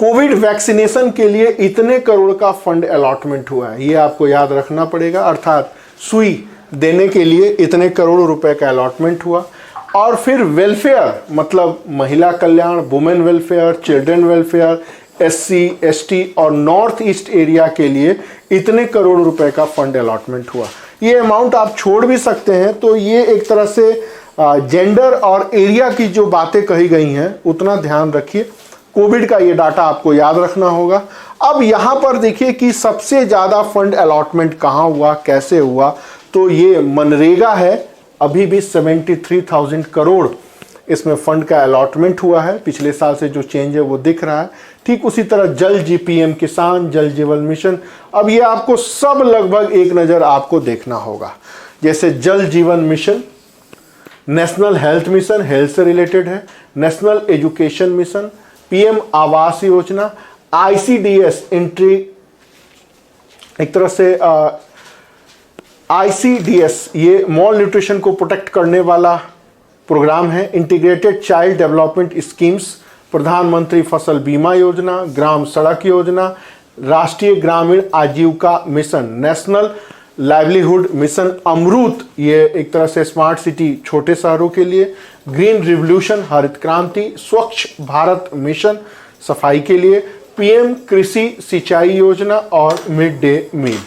कोविड वैक्सीनेशन के लिए इतने करोड़ का फंड अलॉटमेंट हुआ है, ये आपको याद रखना पड़ेगा, अर्थात सुई देने के लिए इतने करोड़ रुपए का अलॉटमेंट हुआ। और फिर वेलफेयर, मतलब महिला कल्याण, women welfare, children welfare, SC, ST और नॉर्थ ईस्ट एरिया के लिए इतने करोड़ रुपए का फंड अलॉटमेंट हुआ। ये अमाउंट आप छोड़ भी सकते हैं। तो ये एक तरह से जेंडर और एरिया की जो बातें कही गई हैं उतना ध्यान रखिए। कोविड का ये डाटा आपको याद रखना होगा। अब यहाँ पर देखिए कि सबसे ज़्यादा फंड अलॉटमेंट कहाँ हुआ, कैसे हुआ। तो ये मनरेगा है, अभी भी 73,000 करोड़ इसमें फंड का अलॉटमेंट हुआ है। पिछले साल से जो चेंज है वो दिख रहा है। ठीक उसी तरह जल जी, PM किसान, जल जीवन मिशन, अब ये आपको सब लगभग एक नज़र आपको देखना होगा। जैसे जल जीवन mission, national health mission, health से रिलेटेड है, national education mission, PM Awas Yojana, ICDS entry, एक तरह से ICDS ये मॉल न्यूट्रिशन को प्रोटेक्ट करने वाला प्रोग्राम है। इंटीग्रेटेड चाइल्ड डेवलपमेंट स्कीम्स, प्रधानमंत्री फसल बीमा योजना, ग्राम सड़क योजना, राष्ट्रीय ग्रामीण आजीविका मिशन, नेशनल लाइवलीहुड मिशन अमृत, ये एक तरह से स्मार्ट सिटी छोटे शहरों के लिए, ग्रीन रिवॉल्यूशन हरित क्रांति, स्वच्छ भारत मिशन सफाई के लिए, पीएम कृषि सिंचाई योजना और मिड डे मील।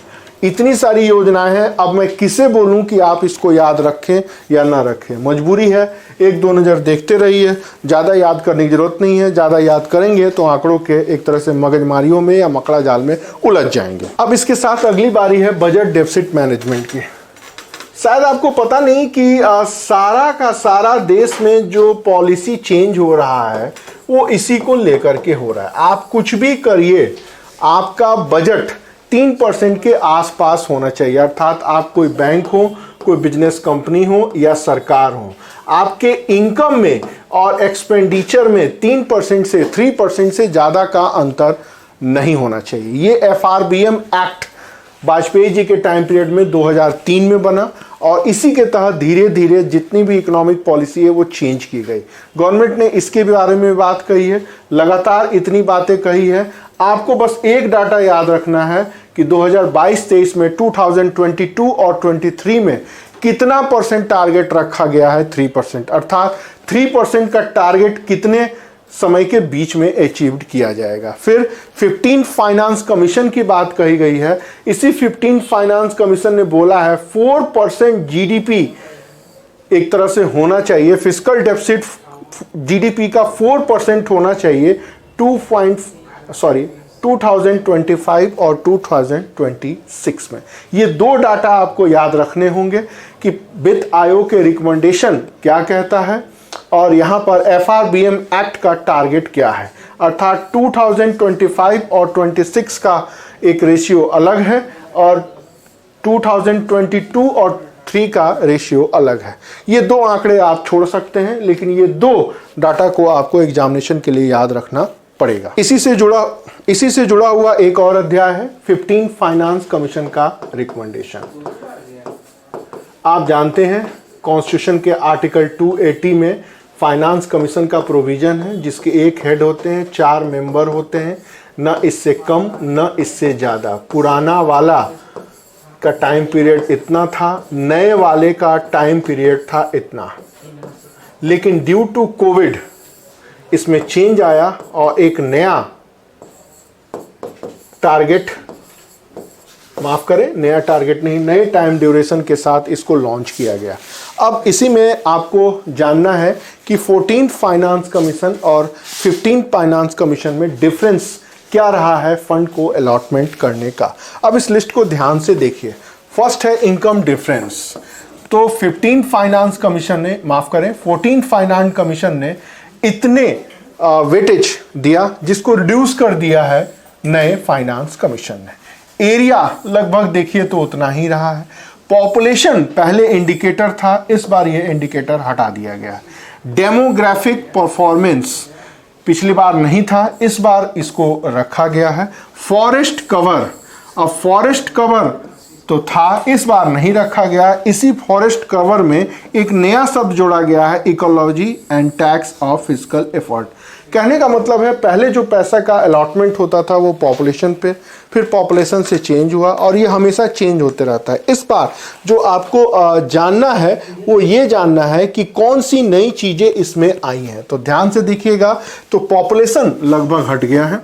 इतनी सारी योजनाएं हैं। अब मैं किसे बोलूं कि आप इसको याद रखें या ना रखें, मजबूरी है। एक दो नज़र देखते रहिए, ज़्यादा याद करने की जरूरत नहीं है। ज़्यादा याद करेंगे तो आंकड़ों के एक तरह से मगजमारियों में या मकड़ा जाल में उलझ जाएंगे। अब इसके साथ अगली बारी है बजट डेफिसिट मैनेजमेंट की। शायद आपको पता नहीं कि सारा का सारा देश में जो पॉलिसी चेंज हो रहा है वो इसी को लेकर के हो रहा है। आप कुछ भी करिए, आपका बजट 3% के आसपास होना चाहिए। अर्थात आप कोई बैंक हो, कोई बिजनेस कंपनी हो या सरकार हो, आपके इनकम में और एक्सपेंडिचर में 3% से 3% से ज़्यादा का अंतर नहीं होना चाहिए। ये FRBM एक्ट वाजपेयी जी के टाइम पीरियड में 2003 में बना और इसी के तहत धीरे धीरे जितनी भी इकोनॉमिक पॉलिसी है वो चेंज की गई। गवर्नमेंट ने इसके बारे में बात कही है, लगातार इतनी बातें कही है। आपको बस एक डाटा याद रखना है कि 2022-23 में 2022 और 23 में कितना परसेंट टारगेट रखा गया है, 3%। अर्थात 3% का टारगेट कितने समय के बीच में अचीव्ड किया जाएगा। फिर 15 फाइनेंस कमीशन की बात कही गई है। इसी 15 फाइनेंस कमीशन ने बोला है 4% जीडीपी एक तरह से होना चाहिए, फिस्कल डेफिसिट जीडीपी का 4% होना चाहिए 2025 और 2026 में। ये दो डाटा आपको याद रखने होंगे कि वित्त आयोग के रिकमेंडेशन क्या कहता है और यहाँ पर FRBM एक्ट का टारगेट क्या है। अर्थात 2025 और 26 का एक रेशियो अलग है और 2022 और 3 का रेशियो अलग है। ये दो आंकड़े आप छोड़ सकते हैं, लेकिन ये दो डाटा को आपको एग्जामिनेशन के लिए याद रखना पड़ेगा। इसी से जुड़ा हुआ एक और अध्याय है 15 फाइनेंस कमीशन का रिकमेंडेशन। आप जानते हैं कॉन्स्टिट्यूशन के आर्टिकल 280 में फाइनेंस कमीशन का प्रोविजन है, जिसके एक हेड होते हैं, 4 मेंबर होते हैं, न इससे कम न इससे ज़्यादा। पुराना वाला का टाइम पीरियड इतना था, नए वाले का टाइम पीरियड था इतना। लेकिन ड्यू टू कोविड इसमें चेंज आया और एक नया टारगेट, माफ करें, नया टारगेट नहीं, नए टाइम ड्यूरेशन के साथ इसको लॉन्च किया गया। अब इसी में आपको जानना है कि 14 फाइनेंस कमीशन और 15 फाइनेंस कमीशन में डिफरेंस क्या रहा है फंड को अलॉटमेंट करने का। अब इस लिस्ट को ध्यान से देखिए। फर्स्ट है इनकम डिफरेंस। तो 15 फाइनेंस कमीशन ने, माफ करें, 14 फाइनेंस कमीशन ने इतने वेटेज दिया जिसको रिड्यूस कर दिया है नए फाइनेंस कमीशन ने। एरिया लगभग देखिए तो उतना ही रहा है। पॉपुलेशन पहले इंडिकेटर था, इस बार ये इंडिकेटर हटा दिया गया। डेमोग्राफिक परफॉर्मेंस पिछली बार नहीं था, इस बार इसको रखा गया है। फॉरेस्ट कवर, अब फॉरेस्ट कवर तो था, इस बार नहीं रखा गया। इसी फॉरेस्ट कवर में एक नया शब्द जोड़ा गया है, ecology and tax of physical effort. कहने का मतलब है पहले जो पैसा का अलॉटमेंट होता था वो पॉपुलेशन पे, फिर पॉपुलेशन से चेंज हुआ और ये हमेशा चेंज होते रहता है। इस बार जो आपको जानना है वो ये जानना है कि कौन सी नई चीज़ें इसमें आई हैं। तो ध्यान से देखिएगा, तो पॉपुलेशन लगभग हट गया है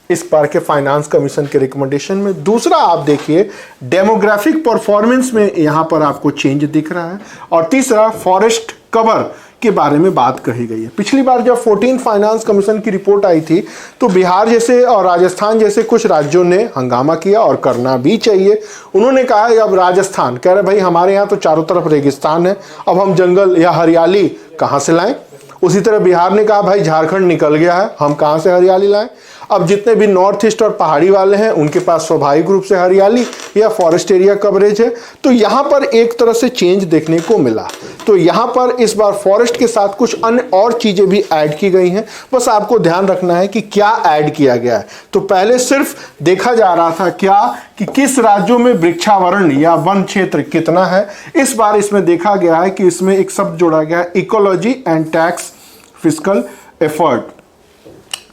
इस बार के फाइनेंस कमीशन के रिकमेंडेशन में। दूसरा आप देखिए डेमोग्राफिक परफॉर्मेंस में यहाँ पर आपको चेंज दिख रहा है। और तीसरा फॉरेस्ट कवर के बारे में बात कही गई है। पिछली बार जब 14 फाइनेंस कमीशन की रिपोर्ट आई थी तो बिहार जैसे और राजस्थान जैसे कुछ राज्यों ने हंगामा किया और करना भी चाहिए। उन्होंने कहा अब राजस्थान कह रहे भाई हमारे यहाँ तो चारों तरफ रेगिस्तान है, अब हम जंगल या हरियाली कहाँ से लाएं। उसी तरह बिहार ने कहा भाई झारखंड निकल गया है, हम कहाँ से हरियाली लाएं। अब जितने भी नॉर्थ ईस्ट और पहाड़ी वाले हैं उनके पास स्वाभाविक रूप से हरियाली या फॉरेस्ट एरिया कवरेज है। तो यहाँ पर एक तरह से चेंज देखने को मिला। तो यहाँ पर इस बार फॉरेस्ट के साथ कुछ अन्य और चीज़ें भी ऐड की गई हैं, बस आपको ध्यान रखना है कि क्या ऐड किया गया है। तो पहले सिर्फ देखा जा रहा था क्या कि किस राज्यों में वृक्षावरण या वन क्षेत्र कितना है। इस बार इसमें देखा गया है कि इसमें एक शब्द जोड़ा गया है, ecology and tax physical effort.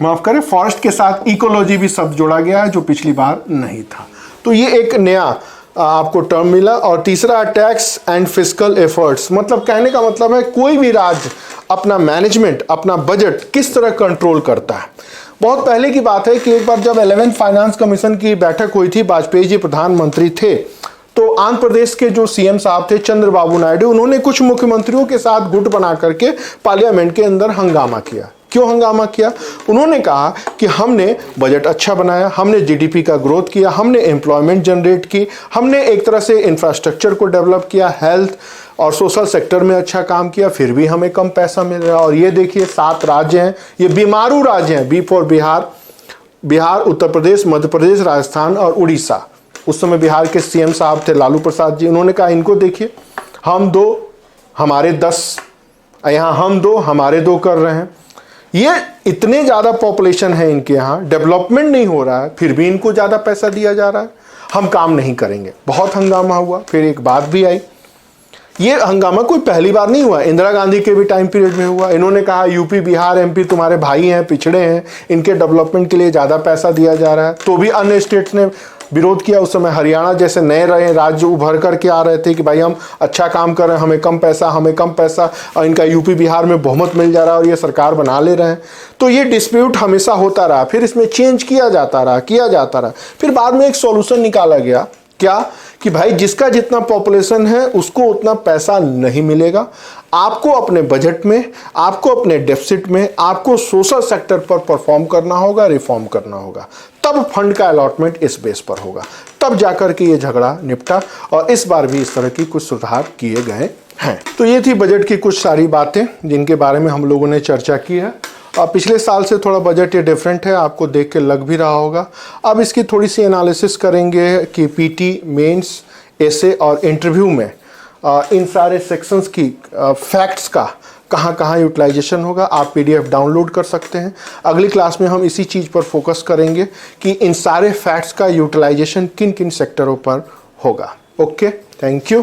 माफ करें, फॉरेस्ट के साथ इकोलॉजी भी शब्द जोड़ा गया है जो पिछली बार नहीं था। तो ये एक नया आपको टर्म मिला। और तीसरा, टैक्स एंड फिस्कल एफर्ट्स, मतलब कहने का मतलब है कोई भी राज्य अपना मैनेजमेंट, अपना बजट किस तरह कंट्रोल करता है। बहुत पहले की बात है कि एक बार जब 11th फाइनेंस कमीशन की बैठक हुई थी, वाजपेयी जी प्रधानमंत्री थे, तो आंध्र प्रदेश के जो सीएम साहब थे चंद्रबाबू नायडू, उन्होंने कुछ मुख्यमंत्रियों के साथ गुट बना करके पार्लियामेंट के अंदर हंगामा किया। क्यों हंगामा किया? उन्होंने कहा कि हमने बजट अच्छा बनाया, हमने जीडीपी का ग्रोथ किया, हमने एम्प्लॉयमेंट जनरेट की, हमने एक तरह से इंफ्रास्ट्रक्चर को डेवलप किया, हेल्थ और सोशल सेक्टर में अच्छा काम किया, फिर भी हमें कम पैसा मिल रहा है। और ये देखिए 7 राज्य हैं, ये बीमारू राज्य हैं, बी फॉर बिहार, उत्तर प्रदेश, मध्य प्रदेश, राजस्थान और उड़ीसा। उस समय बिहार के सीएम साहब थे लालू प्रसाद जी। उन्होंने कहा इनको देखिए, हम 2 हमारे 10, यहाँ हम 2 हमारे 2 कर रहे हैं। ये इतने ज़्यादा पॉपुलेशन है इनके यहाँ, डेवलपमेंट नहीं हो रहा है, फिर भी इनको ज़्यादा पैसा दिया जा रहा है, हम काम नहीं करेंगे। बहुत हंगामा हुआ। फिर एक बात भी आई, ये हंगामा कोई पहली बार नहीं हुआ, इंदिरा गांधी के भी टाइम पीरियड में हुआ। इन्होंने कहा यूपी, बिहार, एमपी तुम्हारे भाई हैं, पिछड़े हैं, इनके डेवलपमेंट के लिए ज़्यादा पैसा दिया जा रहा है। तो भी अन्य स्टेट्स ने विरोध किया। उस समय हरियाणा जैसे नए राज्य उभर करके आ रहे थे कि भाई हम अच्छा काम कर रहे हैं, हमें कम पैसा, और इनका यूपी बिहार में बहुमत मिल जा रहा है और ये सरकार बना ले रहे हैं। तो ये डिस्प्यूट हमेशा होता रहा, फिर इसमें चेंज किया जाता रहा। फिर बाद में एक सॉल्यूशन निकाला गया, क्या कि भाई जिसका जितना पॉपुलेशन है उसको उतना पैसा नहीं मिलेगा। आपको अपने बजट में, आपको अपने डेफिसिट में, आपको सोशल सेक्टर पर परफॉर्म करना होगा, रिफॉर्म करना होगा, तब फंड का अलॉटमेंट इस बेस पर होगा। तब जाकर के ये झगड़ा निपटा और इस बार भी इस तरह की कुछ सुधार किए गए हैं। तो ये थी बजट की कुछ सारी बातें जिनके बारे में हम लोगों ने चर्चा की है। पिछले साल से थोड़ा बजट ये डिफरेंट है, आपको देख के लग भी रहा होगा। अब इसकी थोड़ी सी एनालिसिस करेंगे कि पीटी, मेंस, एसे और इंटरव्यू में इन सारे सेक्शंस की फैक्ट्स का कहाँ कहाँ यूटिलाइजेशन होगा। आप पीडीएफ डाउनलोड कर सकते हैं। अगली क्लास में हम इसी चीज़ पर फोकस करेंगे कि इन सारे फैक्ट्स का यूटिलाइजेशन किन किन सेक्टरों पर होगा। Okay, thank you.